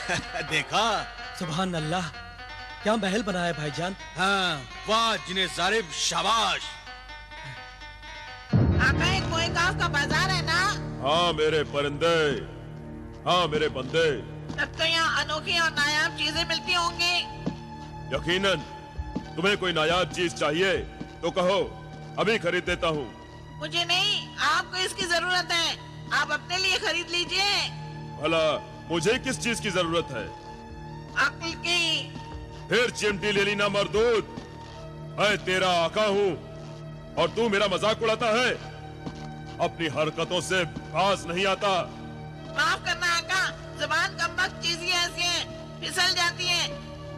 देखा? सुभान अल्लाह, क्या महल बनाया भाईजान। हाँ, वाह जिन्हें जालिम, शाबाश। आका एक कोई गांव का बाजार है ना? हाँ मेरे परिंदे, हाँ मेरे बंदे। तब तो यहाँ अनोखी और नायाब चीजें मिलती होंगी। यकीनन। तुम्हें कोई नायाब चीज चाहिए तो कहो, अभी खरीद देता हूँ। मुझे नहीं, आपको इसकी जरूरत है। आप अपने लिए खरीद लीजिए। भला मुझे किस चीज की जरूरत है? अक्ल की। फिर चिमटी ले ली ना मरदूद। मैं तेरा आका हूँ और तू मेरा मजाक उड़ाता है। अपनी हरकतों से बाज नहीं आता। माफ करना आका, जुबान कमबख्त चीज ही ऐसी है, फिसल जाती है।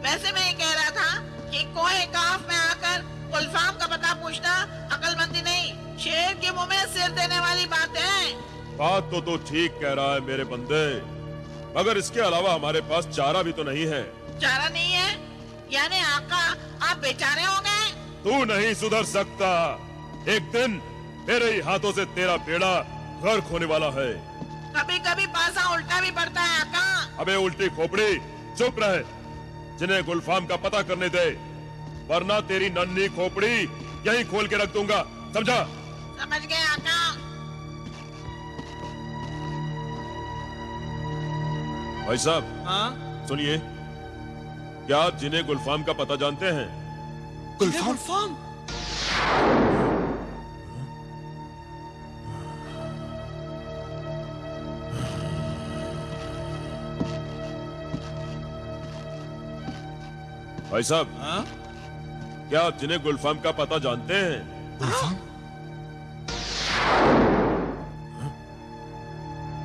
वैसे मैं ये कह रहा था कि कोई काफ में आकर गुलफाम का पता पूछना अकलमंदी नहीं, शेर के मुंह में सिर देने वाली बात है। बात तो तू ठीक कह रहा है मेरे बंदे, मगर इसके अलावा हमारे पास चारा भी तो नहीं है। चारा नहीं है? यानी आका आप बेचारे हो गए? तू नहीं सुधर सकता। एक दिन मेरे ही हाथों से तेरा बेड़ा गर्क होने वाला है। कभी कभी पासा उल्टा भी पड़ता है आका। अबे उल्टी खोपड़ी, चुप रहे। जिन्हें गुलफाम का पता करने दे, वरना तेरी नन्ही खोपड़ी यहीं खोल के रख दूंगा, समझा? समझ गए आका। भाई साहब, हाँ? सुनिए, क्या आप जिन्हें गुलफाम का पता जानते हैं? गुलफाम? भाई साहब, हाँ? क्या आप जिन्हें गुलफाम का पता जानते हैं? गुलफाम?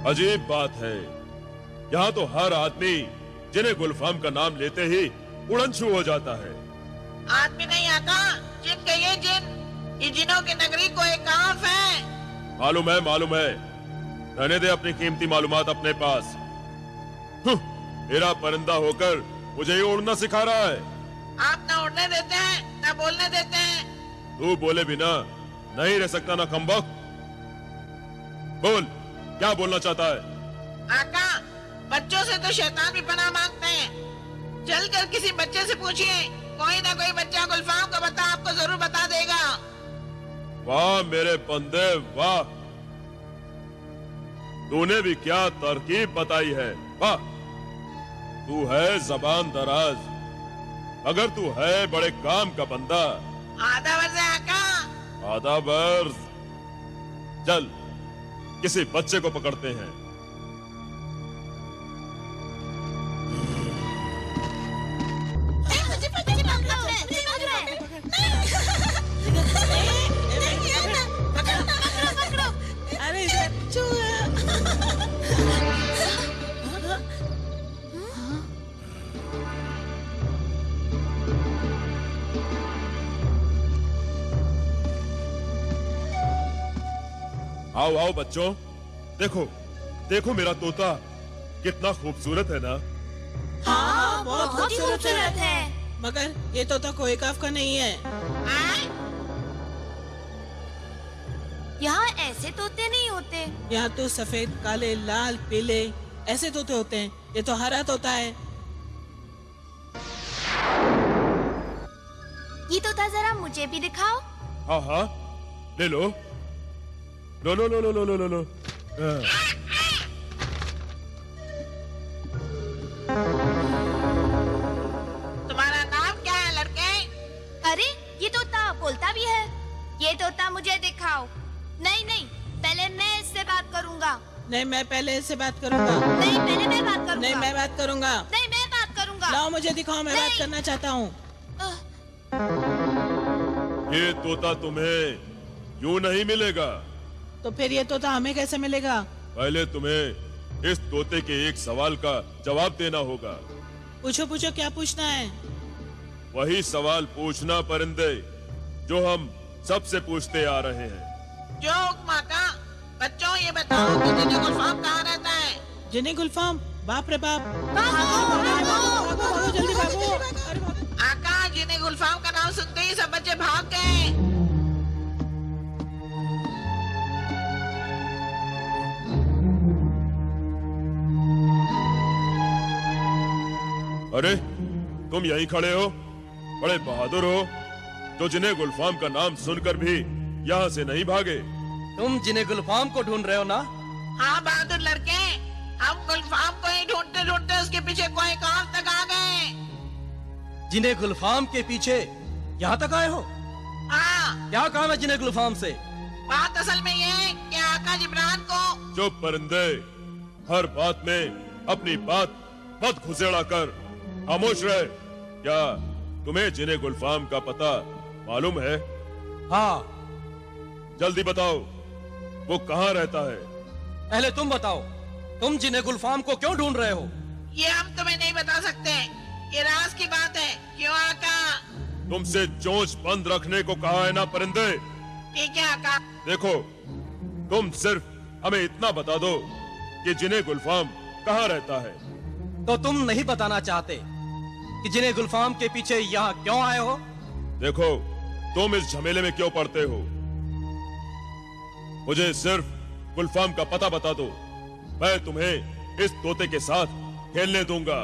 अजीब बात है, यहाँ तो हर आदमी जिन्हें गुलफाम का नाम लेते ही उड़नछू हो जाता है। आदमी नहीं आका, जिन कहिए जिन। ये जिनों की नगरी को एक काफ है। मालूम है, मालूम है। रहने दे अपनी कीमती मालूमात अपने पास। मेरा परिंदा होकर मुझे ही उड़ना सिखा रहा है। आप न उड़ने देते हैं न बोलने देते हैं। तू बोले बिना नहीं रह सकता ना कमबख्त। बोल, क्या बोलना चाहता है? आका, बच्चों से तो शैतान भी पनाह मांगते हैं। चलकर किसी बच्चे से पूछिए, कोई ना कोई बच्चा गुलफाम का पता आपको जरूर बता देगा। वाह मेरे बंदे, वाह। तूने भी क्या तरकीब बताई है, वाह। तू है जबान दराज, अगर तू है बड़े काम का बंदा। आधा वर्ष है आका। आधा वर्ष? चल, किसी बच्चे को पकड़ते हैं। अरे चूहा। आओ आओ बच्चों, देखो देखो मेरा तोता कितना खूबसूरत है ना। हाँ, बहुत खूबसूरत है। मगर ये तोता कोई काफ का नहीं है। यहाँ ऐसे तोते नहीं होते। यहाँ तो सफेद, काले, लाल, पीले ऐसे तोते होते हैं। ये तो हरा तोता है। ये तोता जरा मुझे भी दिखाओ। हाँ हाँ, ले लो, लो लो लो लो लो लो लो लो। तुम्हारा नाम क्या है लड़के? अरे ये तोता बोलता भी है। ये तोता मुझे दिखाओ। नहीं नहीं, पहले मैं इससे बात करूँगा। नहीं, मैं पहले इससे बात करूँगा। नहीं, पहले मैं बात करूँगा। नहीं, मैं बात करूँगा। नहीं, मैं बात करूँगा। लाओ मुझे दिखाओ, मैं बात नहीं। करना चाहता हूँ। ये तोता तुम्हें यूं नहीं मिलेगा। तो फिर ये तोता हमें कैसे मिलेगा? पहले तुम्हें इस तोते के एक सवाल का जवाब देना होगा। पूछो पूछो, क्या पूछना है? वही सवाल पूछना परिंदे जो हम सबसे पूछते आ रहे हैं। जो हुक्म का। बच्चों ये बताओ कि जिन्हें गुलफाम कहाँ रहता है? जिन्हें गुलफाम? बाप रे बाप। भागो, भागो। भागो, जल्दी भागो। अरे भागो। आका, जिन्हें गुलफाम का नाम सुनते ही सब बच्चे भाग गए। अरे तुम यहीं खड़े हो, बड़े बहादुर हो, जो जिन्हें गुलफाम का नाम सुनकर भी यहाँ से नहीं भागे। तुम जिन्हें गुलफाम को ढूंढ रहे हो ना? हाँ बहादुर लड़के, हम गुलफाम को ही ढूंढते ढूंढते उसके पीछे कोई काम तक आ गए। जिन्हें गुलफाम के पीछे यहाँ तक आए हो? हाँ। क्या काम है जिन्हें गुलफाम से? बात असल में ये है कि आका जिब्रान को। चुप परिंदे, हर बात में अपनी बात मत घुसेड़ा कर, खामोश रहे। क्या तुम्हें जिन्हें गुलफाम का पता मालूम है? हाँ। जल्दी बताओ, वो कहाँ रहता है? पहले तुम बताओ, तुम जिन्हें गुलफाम को क्यों ढूंढ रहे हो? ये हम तुम्हें नहीं बता सकते, ये राज की बात है। क्यों आका? तुमसे चोंच बंद रखने को कहा है ना परिंदे। ठीक है आका। देखो, तुम सिर्फ हमें इतना बता दो कि जिन्हें गुलफाम कहाँ रहता है। तो तुम नहीं बताना चाहते कि जिन्हें गुलफाम के पीछे यहाँ क्यों आए हो? देखो, तुम इस झमेले में क्यों पड़ते हो? मुझे सिर्फ गुलफाम का पता बता दो, मैं तुम्हें इस तोते के साथ खेलने दूंगा।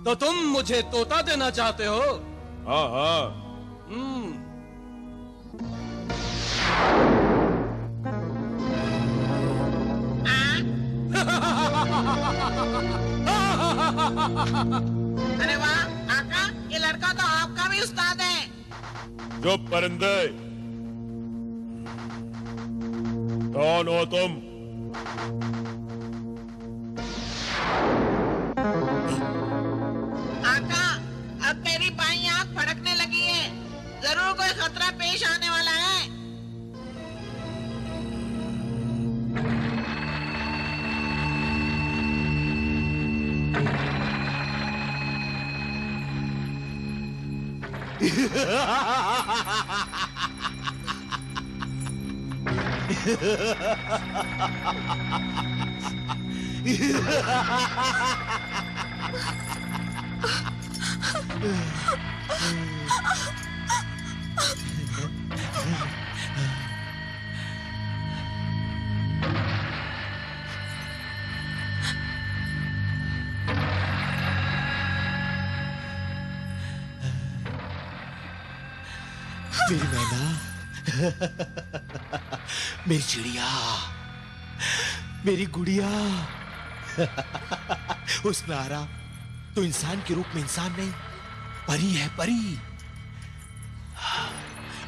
तो तुम मुझे तोता देना चाहते हो? हाँ हाँ। अरे वाह आका, ये लड़का तो आपका भी उस्ताद है। जो परिंदे, कौन हो तुम? आका, अब मेरी बाईं आंख फड़कने लगी है, जरूर कोई खतरा पेश आने वाला है। मेरी मैना, मेरी चिड़िया, मेरी गुड़िया। हुस्नारा, तो इंसान के रूप में इंसान नहीं, परी है, परी।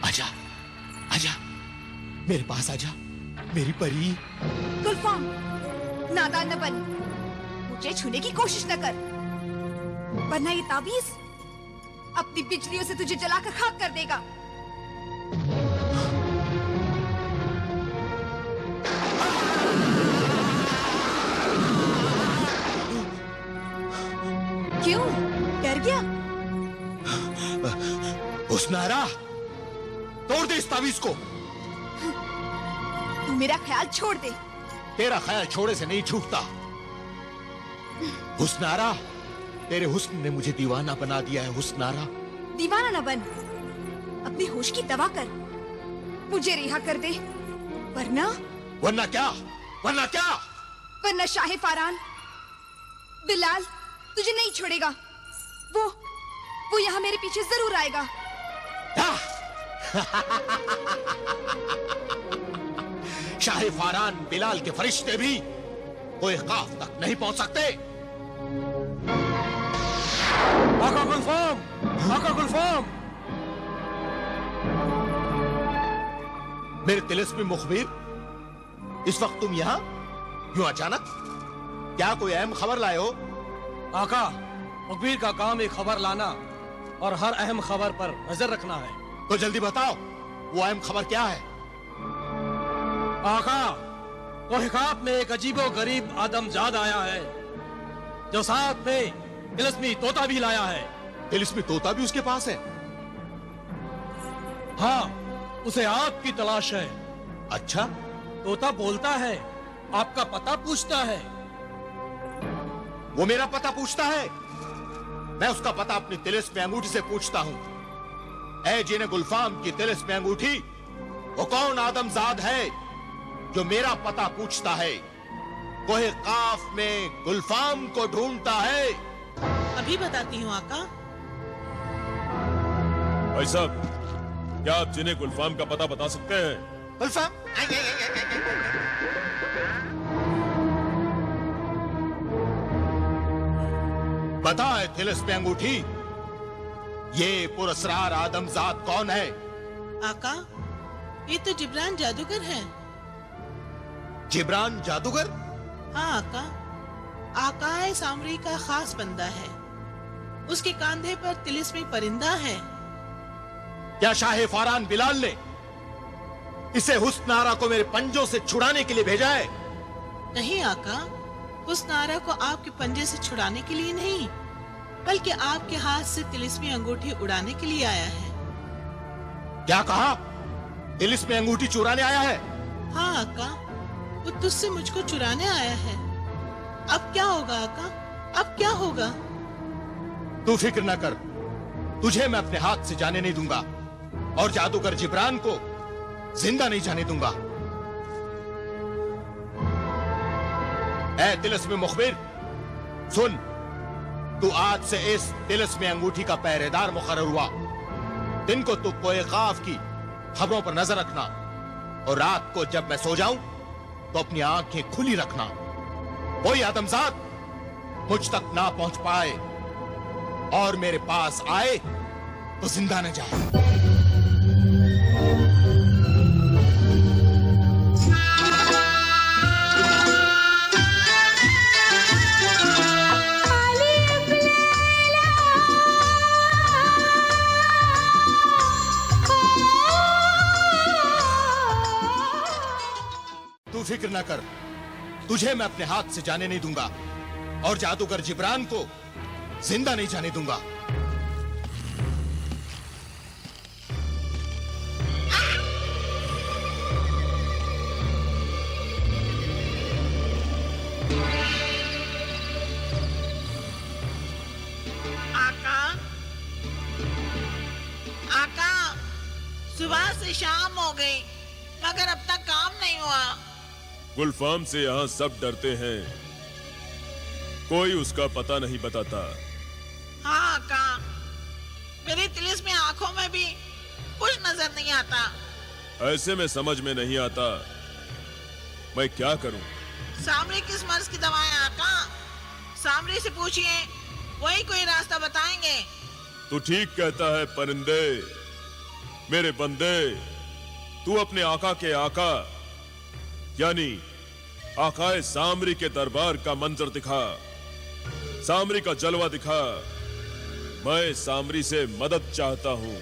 आजा, आजा, मेरे पास आजा, मेरी परी। गुलफाम, नादान न बन, मुझे छूने की कोशिश न कर, वरना ये ताबीज अपनी बिजलियों से तुझे जलाकर खाक कर देगा। क्यों? डर गया? हुस्नारा, तोड़ दे इस ताबीज को। तू मेरा ख्याल छोड़ दे। तेरा ख्याल छोड़े से नहीं छूटता। हुस्नारा, तेरे हुस्न ने मुझे दीवाना बना दिया है। हुस्नारा, दीवाना न बन, अपनी होश की दवा कर, मुझे रिहा कर दे, वरना। वरना क्या? वरना क्या? वरना शाहे फारान, बिलाल तुझे नहीं छोड़ेगा। वो यहाँ मेरे पीछे जरूर आएगा। शाहे फारान, बिलाल के फरिश्ते भी कोई ख्वाफ तक नहीं पहुंच सकते। आका गुलफाम, आका गुलफाम। मेरे तिलिस्मी मुखबिर, इस वक्त तुम यहाँ क्यों अचानक? क्या कोई अहम खबर लाए हो? आका, मुखबिर का काम एक खबर लाना और हर अहम खबर पर नजर रखना है। तो जल्दी बताओ, वो अहम खबर क्या है? आका, कोहिकाब में एक अजीबो गरीब आदमजाद आया है, जो साथ में तिलिस्मी तोता भी लाया है। तिलिस्मी तोता भी उसके पास है? हाँ, उसे आपकी तलाश है। अच्छा, तोता बोलता है, आपका पता पूछता है। वो मेरा पता पूछता है? मैं उसका पता अपनी तिलिस्मी अंगूठी से पूछता हूँ। ऐ जिन्हें गुलफाम की तिलिस्मी अंगूठी, वो कौन आदमजाद है जो मेरा पता पूछता है? कोहे काफ में गुलफाम को ढूंढता है। अभी बताती हूँ आका। भाई साहब, क्या आप जिन्हें गुलफाम का पता बता सकते हैं? गुलफाम? बता है तिलिस्म अंगूठी, ये पुरस्रार आदमजात कौन है? आका, ये तो जिब्रान जादूगर है। जिब्रान जादूगर? हाँ आका, आकाए सामरी का खास बंदा है। उसके कांधे पर तिलिस्मी परिंदा है। क्या शाह फारान बिलाल ने इसे हुस्न आरा को मेरे पंजों से छुड़ाने के लिए भेजा है? नहीं आका, उस नारा को आपके पंजे से छुड़ाने के लिए नहीं, बल्कि आपके हाथ से तिलिस्मी अंगूठी उड़ाने के लिए आया है। क्या कहा? तिलिस्मी अंगूठी चुराने आया है? हाँ आका, वो तुझसे मुझको चुराने आया है। अब क्या होगा आका, अब क्या होगा? तू फिक्र न कर, तुझे मैं अपने हाथ से जाने नहीं दूंगा और जादूगर जिब्रान को जिंदा नहीं जाने दूंगा। ऐ तिलिस्मी मुखबिर, सुन, तू आज से इस तिलिस्मी अंगूठी का पहरेदार मुकर्रर हुआ। दिन को तू कोए काफ की खबरों पर नजर रखना और रात को जब मैं सो जाऊं तो अपनी आंखें खुली रखना। कोई आदमजात मुझ तक ना पहुंच पाए और मेरे पास आए तो जिंदा न जाए। तू फिक्र न कर, तुझे मैं अपने हाथ से जाने नहीं दूंगा और जादूगर जिब्रान को जिंदा नहीं जाने दूंगा। आका, आका, सुबह से शाम हो गई मगर अब तक काम नहीं हुआ। गुलफाम से यहाँ सब डरते हैं, कोई उसका पता नहीं बताता। हाँ आका, मेरी तिलिस्मी आंखों में भी कुछ नजर नहीं आता। ऐसे में समझ में नहीं आता मैं क्या करूं। सामरी किस मर्ज की दवा है आका? सामरी से पूछिए, वही कोई रास्ता बताएंगे। तू ठीक कहता है परिंदे। मेरे बंदे, तू अपने आका के आका यानी आकाए सामरी के दरबार का मंजर दिखा, सामरी का जलवा दिखा। मैं सामरी से मदद चाहता हूँ।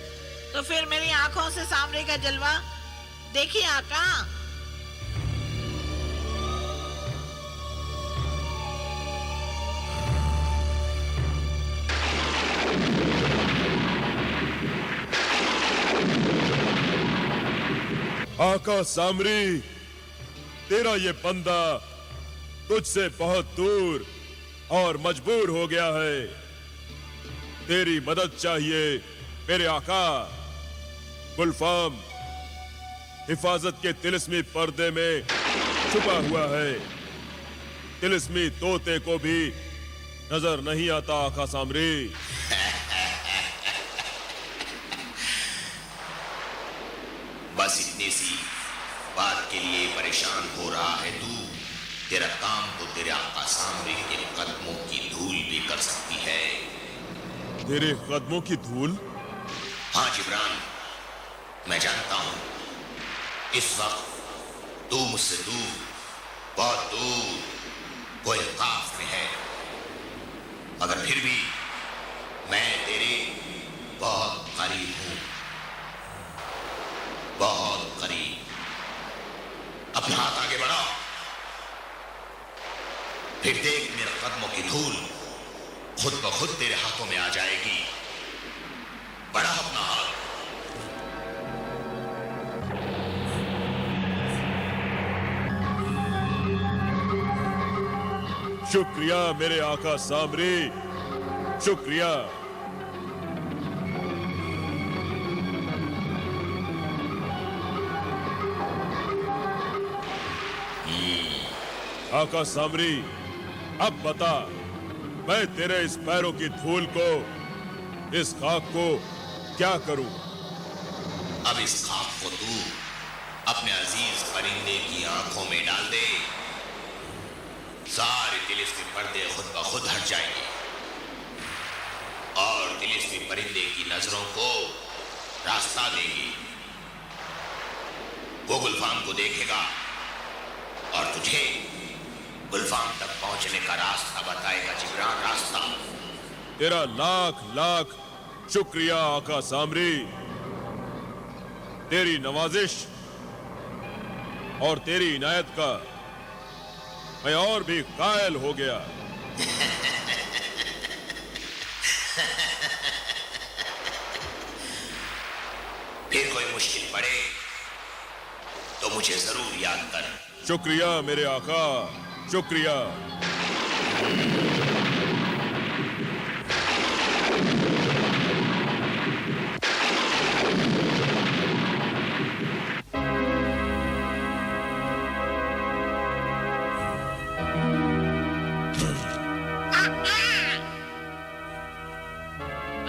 तो फिर मेरी आंखों से सामरी का जलवा देखिए आका। आका सामरी, तेरा ये बंदा तुझसे बहुत दूर और मजबूर हो गया है। तेरी मदद चाहिए मेरे आका। गुलफाम हिफाजत के तिलिस्मी पर्दे में छुपा हुआ है। तिलिस्मी तोते को भी नजर नहीं आता आका सामरी। बस इतनी सी बात के लिए परेशान हो रहा है तू? तेरा काम तो तेरे आका सामरी के कदमों की धूल भी कर सकती है। तेरे कदमों की धूल? हाँ जिब्रान, मैं जानता हूं इस वक्त तू मुझसे दूर, बहुत दूर कोई काफ में है, मगर फिर भी मैं तेरे बहुत करीब हूं, बहुत करीब। अपना हाथ आगे बढ़ा, फिर देख मेरे कदमों की धूल खुद ब खुद तेरे हाथों में आ जाएगी। बढ़ा अपना हाथ। शुक्रिया मेरे आका सामरी, शुक्रिया। आका सामरी, अब बता, मैं तेरे इस पैरों की धूल को, इस खाक को क्या करूं? अब इस खाक को तू अपने अजीज परिंदे की आंखों में डाल दे, सारे तिलिस्मी पर्दे खुद ब खुद हट जाएंगे और तिलिस्मी परिंदे की नजरों को रास्ता देगी। वो गुलफाम को देखेगा और तुझे गुलफाम तक पहुंचने का रास्ता बताएगा। जिब्रान, रास्ता। तेरा लाख लाख शुक्रिया आका सामरी। तेरी नवाजिश और तेरी इनायत का मैं और भी कायल हो गया। फिर कोई मुश्किल पड़े तो मुझे जरूर याद कर। शुक्रिया मेरे आका, शुक्रिया।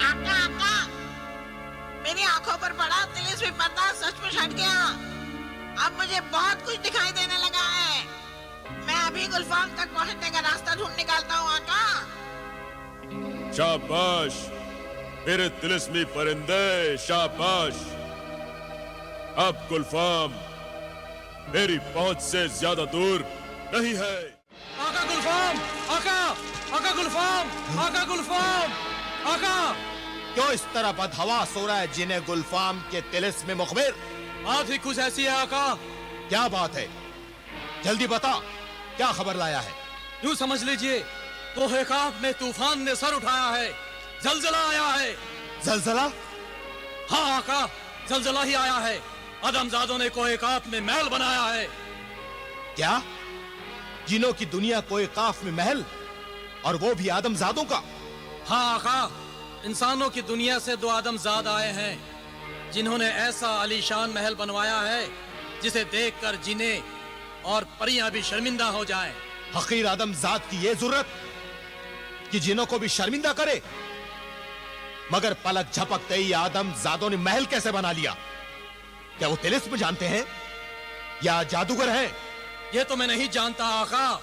आका, आका, मेरी आंखों पर पड़ा तिलिस्मी पर्दा सचमुच हट गया। अब मुझे बहुत कुछ दिखाई देने लगा है। मैं अभी गुलफाम तक पहुंचने का रास्ता ढूंढ निकालता हूँ आका। शाबाश मेरे तिलिस्मी परिंदे, शाबाश। अब गुलफाम मेरी पहुंच से ज्यादा दूर नहीं है। आका गुलफाम, आका, आका गुलफाम, आका गुलफाम, आका। क्यों इस तरह बदहवास हो रहा है जिन्हें गुलफाम के तिलिस्मी मुखबिर? बात ही कुछ ऐसी है आका। क्या बात है? जल्दी बता, क्या खबर लाया है? यूं समझ लीजिए, कोहे काफ में तूफान ने सर उठाया है, जलजला आया है। जलजला? हाँ आका, जलजला ही आया है। आदमजादों ने कोहे काफ में महल बनाया है। क्या? जिनों की दुनिया कोई काफ में महल, और वो भी आदमजादों का? हाँ आका, इंसानों की दुनिया से दो आदमजाद आए हैं जिन्होंने ऐसा आलीशान महल बनवाया है जिसे देखकर जिन्हें और परियां भी शर्मिंदा हो जाएं। हकीर आदमजाद की ये जरूरत कि जिनों को भी शर्मिंदा करे। मगर पलक झपकते ही आदमजादों ने महल कैसे बना लिया? क्या वो तिलिस्म जानते हैं या जादूगर हैं? ये तो मैं नहीं जानता आका,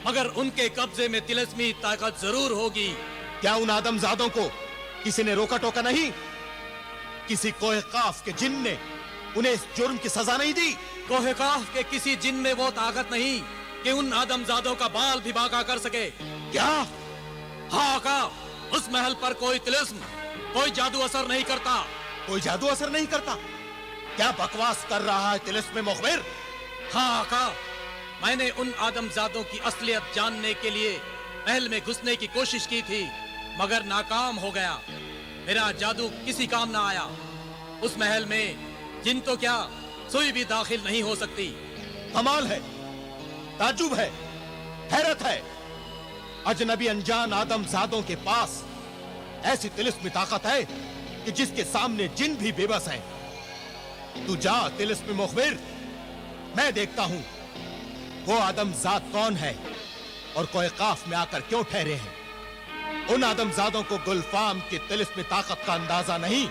मगर उनके कब्जे में तिलिस्मी ताकत जरूर होगी। क्या उन आदमजादों को किसी ने रोका टोका नहीं? किसी कोहे काफ के जिन ने उन्हें इस जुर्म की सजा नहीं दी? कोहे काफ के किसी जिन में वो ताकत नहीं कि उन आदमजादों का बाल भी बांका कर सके। क्या? हाँ आका, उस महल पर कोई तिलिस्म, कोई जादू असर नहीं करता। कोई जादू असर नहीं करता? क्या बकवास कर रहा है तिलिस्मी मुखबिर? हाँ आका, मैंने उन आदमजादों की असलियत जानने के लिए महल में घुसने की कोशिश की थी, मगर नाकाम हो गया। मेरा जादू किसी काम ना आया। उस महल में जिन तो क्या, सुई भी दाखिल नहीं हो सकती। कमाल है, ताजुब है, हैरत है। अजनबी अनजान आदमजादों के पास ऐसी तिलिस्मी ताकत है कि जिसके सामने जिन भी बेबस हैं। तू जा तिलिस्मी मुखबिर, मैं देखता हूं वो आदमजाद कौन है और कोई काफ में आकर क्यों ठहरे हैं। उन आदमजादों को गुलफाम की तिलिस्मी ताकत का अंदाजा नहीं,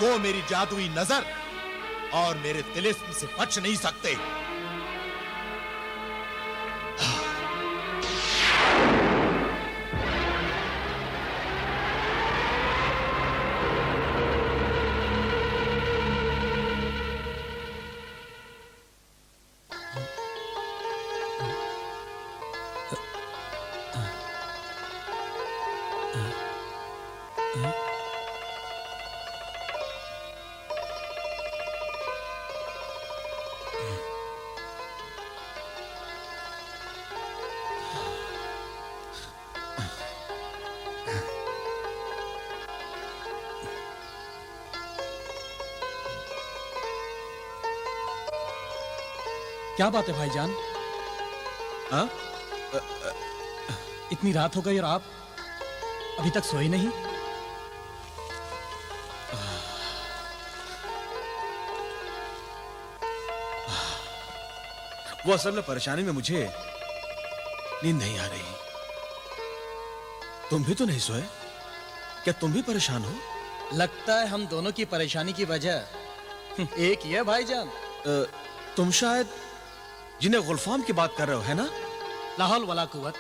वो मेरी जादुई नजर और मेरे तिलिस्म से बच नहीं सकते। क्या बात है भाईजान? हाँ? इतनी रात हो गई और आप अभी तक सोए नहीं? वो असल में परेशानी में मुझे नींद नहीं आ रही। तुम भी तो नहीं सोए? क्या तुम भी परेशान हो? लगता है हम दोनों की परेशानी की वजह एक ही है भाईजान। तुम शायद जिन्हें गुलफाम की बात कर रहे हो, है ना? लाहौल वाला कुवत।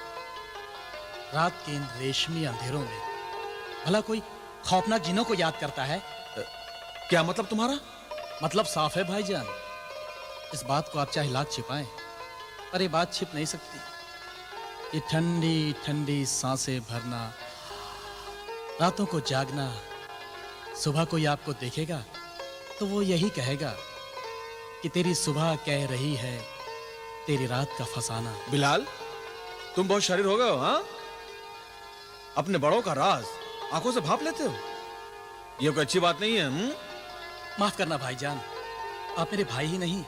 रात के इन रेशमी अंधेरों में भला कोई खौफनाक जिनों को याद करता है? क्या मतलब तुम्हारा? मतलब साफ है भाईजान। इस बात को आप चाहे लाख छिपाएं, पर ये बात छिप नहीं सकती। ये ठंडी ठंडी सांसें भरना, रातों को जागना, सुबह कोई आपको देखेगा तो वो यही कहेगा कि तेरी सुबह कह रही है तेरी रात का फसाना। बिलाल, तुम बहुत शरीर हो गए हो, हाँ? अपने बड़ों का राज आंखों से भाप लेते हो। ये कोई अच्छी बात नहीं है। माफ करना भाईजान, आप मेरे भाई ही नहीं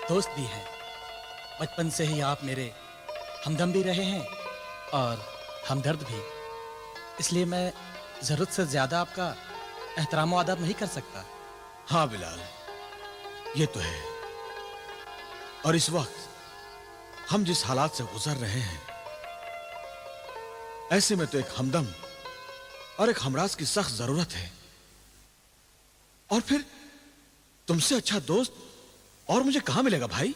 दोस्त भी हैं। बचपन से ही आप मेरे हमदम भी रहे हैं और हमदर्द भी। इसलिए मैं जरूरत से ज्यादा आपका एहतराम और अदब नहीं कर सकता। हाँ बिलाल, ये तो है। और इस वक्त हम जिस हालात से गुजर रहे हैं, ऐसे में तो एक हमदम और एक हमराज की सख्त जरूरत है। और फिर तुमसे अच्छा दोस्त और मुझे कहां मिलेगा भाई?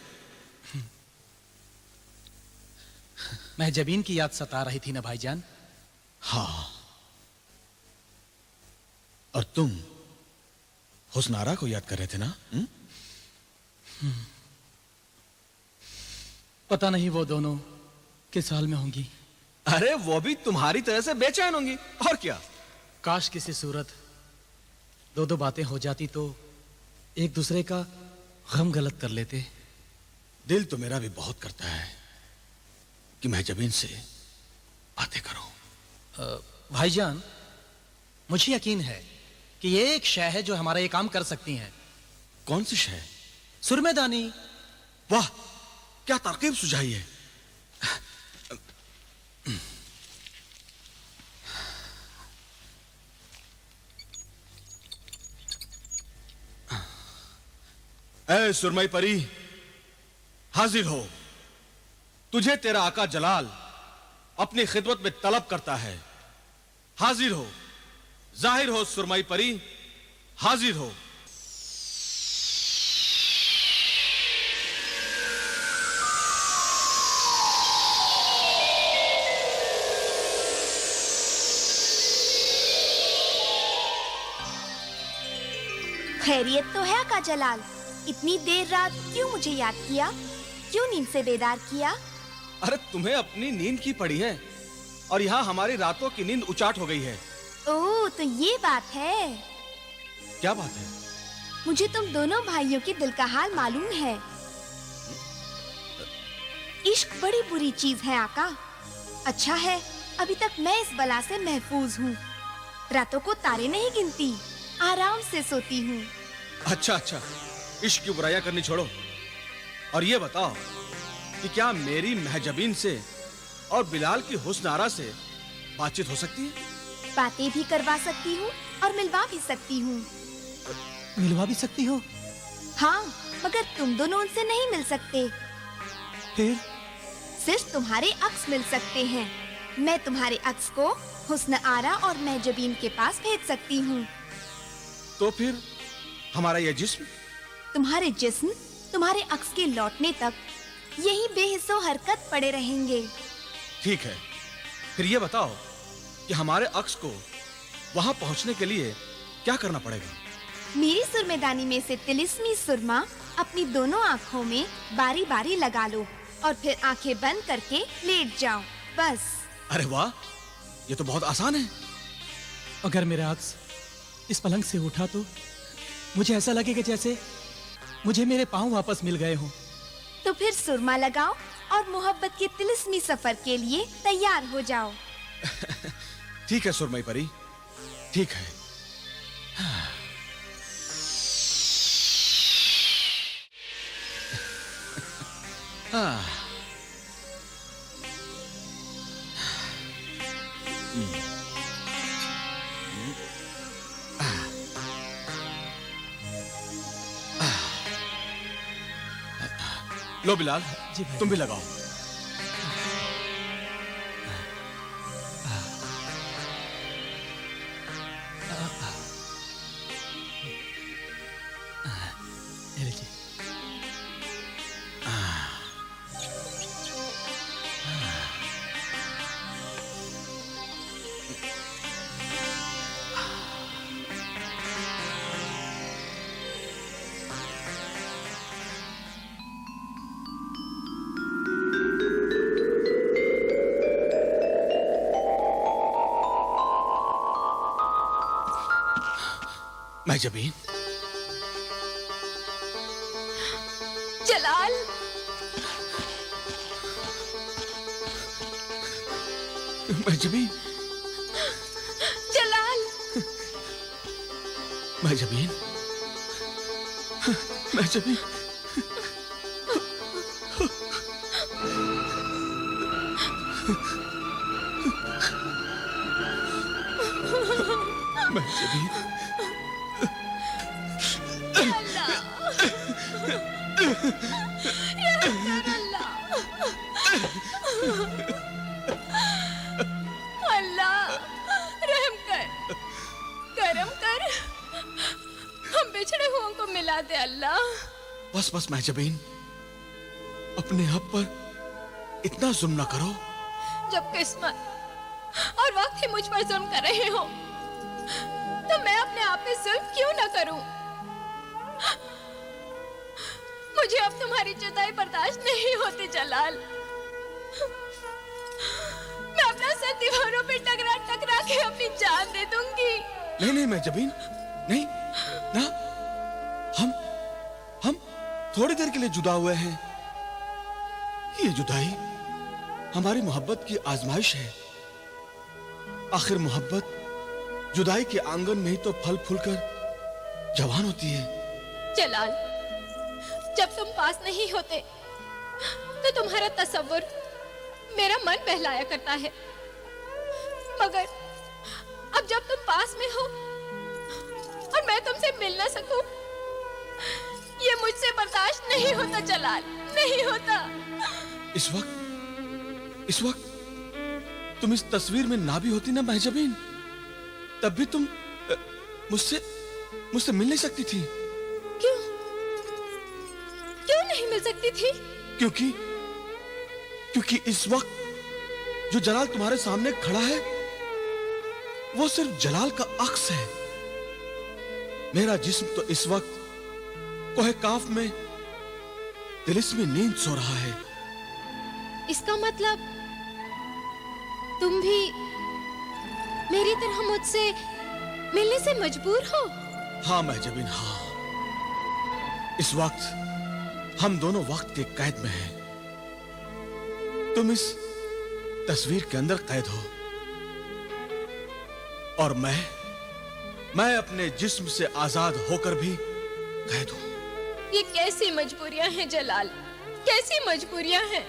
मैं जबीन की याद सता रही थी ना भाईजान। हाँ, और तुम हुस्नारा को याद कर रहे थे ना? पता नहीं वो दोनों किस हाल में होंगी। अरे वो भी तुम्हारी तरह से बेचैन होंगी, और क्या। काश किसी सूरत दो दो बातें हो जाती तो एक दूसरे का गम गलत कर लेते। दिल तो मेरा भी बहुत करता है कि मैं जबीन से बातें करूं। भाईजान, मुझे यकीन है कि ये एक शय है जो हमारा ये काम कर सकती है। कौन सी शय? सुरमेदानी। वाह, क्या तरकीब सुझाई है। ऐ सुरमई परी, हाजिर हो। तुझे तेरा आका जलाल अपनी खिदमत में तलब करता है। हाजिर हो, जाहिर हो सुरमई परी, हाजिर हो। खैरियत तो है आका जलाल? इतनी देर रात क्यों मुझे याद किया? क्यों नींद से बेदार किया? अरे तुम्हें अपनी नींद की पड़ी है और यहाँ हमारी रातों की नींद उचाट हो गई है। ओह, तो ये बात है। क्या बात है? मुझे तुम दोनों भाइयों के दिल का हाल मालूम है। इश्क बड़ी बुरी चीज है आका। अच्छा है अभी तक मैं इस बला से महफूज हूँ। रातों को तारे नहीं गिनती, आराम से सोती हूँ। अच्छा अच्छा, इश्क की बुराइयां करनी छोड़ो और ये बताओ कि क्या मेरी महजबीन से और बिलाल की हुस्नारा से बातचीत हो सकती है? बातें भी करवा सकती हूँ और मिलवा भी सकती हूँ। मिलवा भी सकती हो? हाँ, मगर तुम दोनों उनसे नहीं मिल सकते। फिर? सिर्फ तुम्हारे अक्स मिल सकते हैं। मैं तुम्हारे अक्स को हुस्न आरा और महजबीन के पास भेज सकती हूँ। तो फिर हमारा यह जिस्म? तुम्हारे जिस्म तुम्हारे अक्स के लौटने तक यही बेहिस्सो हरकत पड़े रहेंगे। ठीक है, फिर ये बताओ कि हमारे अक्स को वहां पहुंचने के लिए क्या करना पड़ेगा? मेरी सुरमेदानी में से तिलिस्मी सुरमा अपनी दोनों आँखों में बारी बारी लगा लो और फिर आंखें बंद करके लेट जाओ, बस। अरे वाह, ये तो बहुत आसान है। अगर मेरा अक्स इस पलंग से उठा तो मुझे ऐसा लगेगा जैसे मुझे मेरे पाँव वापस मिल गए हों। तो फिर सुरमा लगाओ और मोहब्बत के तिलिस्मी सफर के लिए तैयार हो जाओ। ठीक है सुरमई परी, ठीक है। लो बिलाल, जी भाई। तुम भी लगाओ। महजबीन, जलाल, महजबीन, जलाल, महजबीन, महजबीन। महजबीन, अल्लाह, रहम कर अल्लाह, अल्लाह, रहम कर, करम कर, हम बिछड़े हुओं को मिला दे अल्लाह। बस बस महजबीन, अपने आप पर इतना जुल्म न करो। जब किस्मत और वक्त ही मुझ पर जुल्म कर रहे हो, तो मैं अपने आप पे जुल्म क्यों न करूं? मुझे अब तुम्हारी जुदाई बर्दाश्त नहीं होती जलाल। मैं अपना सर दीवारों पे टकरा टकरा के अपनी जान दे दूंगी। नहीं नहीं महजबीन, नहीं ना, हम थोड़ी देर के लिए जुदा हुए हैं। ये जुदाई हमारी मोहब्बत की आजमाइश है। आखिर मोहब्बत जुदाई के आंगन में ही तो फल फूलकर जवान होती है। जलाल, जब तुम पास नहीं होते तो तुम्हारा तसव्वुर मेरा मन बहलाया करता है, मगर अब जब तुम पास में हो और मैं तुमसे मिल ना सकूं, ये मुझसे बर्दाश्त नहीं होता जलाल, नहीं होता। इस वक्त तुम इस तस्वीर में ना भी होती ना महजबीन, तब भी तुम मुझसे मिल नहीं सकती थी। क्यों नहीं मिल सकती थी? क्योंकि इस वक्त जो जलाल तुम्हारे सामने खड़ा है, वो सिर्फ जलाल का अक्स है। मेरा जिस्म तो इस वक्त कोहे काफ में तिलिस्मी नींद सो रहा है। इसका मतलब तुम भी मेरी तरह मुझसे मिलने से मजबूर हो? हाँ महजबीन, हाँ। इस वक्त हम दोनों वक्त के कैद में हैं। तुम इस तस्वीर के अंदर कैद हो और मैं अपने जिस्म से आजाद होकर भी कैद हूं। ये कैसी मजबूरियां हैं जलाल, कैसी मजबूरियां हैं?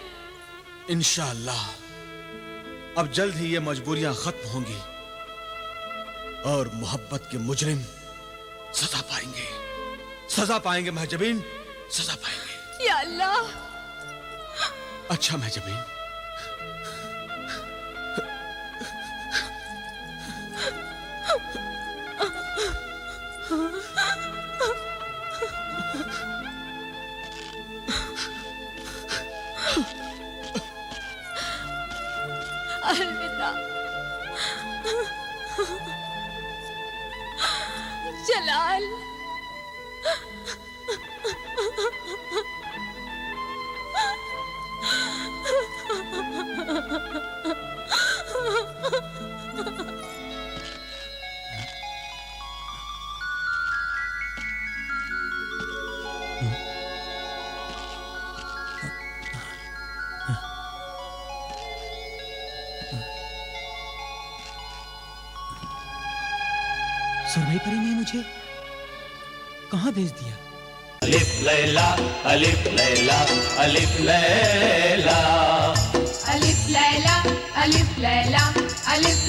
इंशाअल्लाह अब जल्द ही ये मजबूरियां खत्म होंगी और मोहब्बत के मुजरिम सजा पाएंगे महजबीन, सजा पाएंगे। या अल्लाह। अच्छा महजबीन, अलविदा जलाल। सुरमई परी ने मुझे कहाँ भेज दिया? अलिफ लैला अलिफ लैला अलिफ लैला अलिफ लैला अलिफ लैला अलिफ